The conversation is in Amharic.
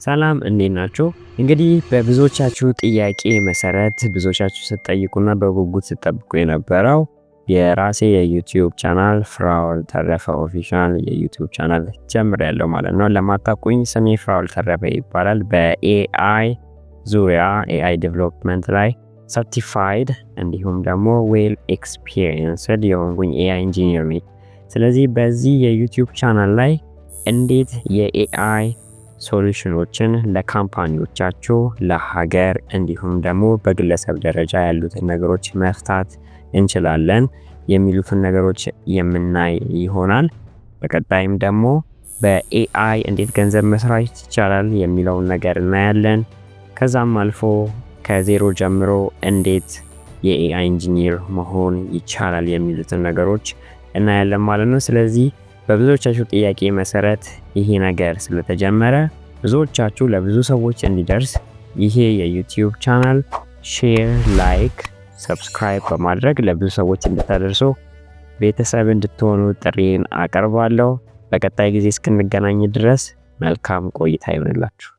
ሰላም እንዴት ናችሁ? እንግዲህ በብዙዎቻችሁ ጥያቄ መሰረት ብዙዎቻችሁ ስትጠይቁና በጉጉት ስትጠብቁ የነበረው የራሴ የዩቲዩብ ቻናል ፍራኦል ተረፈ ኦፊሻል የዩቲዩብ ቻናል ጀምሬያለሁ ማለት ነው። ለማታውቁኝ ስሜ ፍራኦል ተረፈ ይባላል። በኤአይ ዙሪያ ኤአይ ዴቨሎፕመንት ላይ ሰርቲፋይድ እንዲሁም ደግሞ ዌል ኤክስፒሪየንስድ የሆንኩኝ ኤአይ ኢንጂኒር ነኝ። ስለዚህ በዚህ የዩቲዩብ ቻናል ላይ እንዴት የኤአይ ሶሉሽኖችን ለካምፓኒዎቻችሁ ለሀገር እንዲሁም ደግሞ በግለሰብ ደረጃ ያሉትን ነገሮች መፍታት እንችላለን የሚሉትን ነገሮች የምናይ ይሆናል። በቀጣይም ደግሞ በኤአይ እንዴት ገንዘብ መስራት ይቻላል የሚለውን ነገር እናያለን። ከዛም አልፎ ከዜሮ ጀምሮ እንዴት የኤአይ ኢንጂኒር መሆን ይቻላል የሚሉትን ነገሮች እናያለን ማለት ነው። ስለዚህ በብዙዎቻችሁ ጥያቄ መሰረት ይሄ ነገር ስለተጀመረ ብዙዎቻችሁ ለብዙ ሰዎች እንዲደርስ ይሄ የዩቲዩብ ቻናል ሼር፣ ላይክ፣ ሰብስክራይብ በማድረግ ለብዙ ሰዎች እንድታደርሱ ቤተሰብ እንድትሆኑ ጥሪን አቀርባለሁ። በቀጣይ ጊዜ እስክንገናኝ ድረስ መልካም ቆይታ ይሆንላችሁ።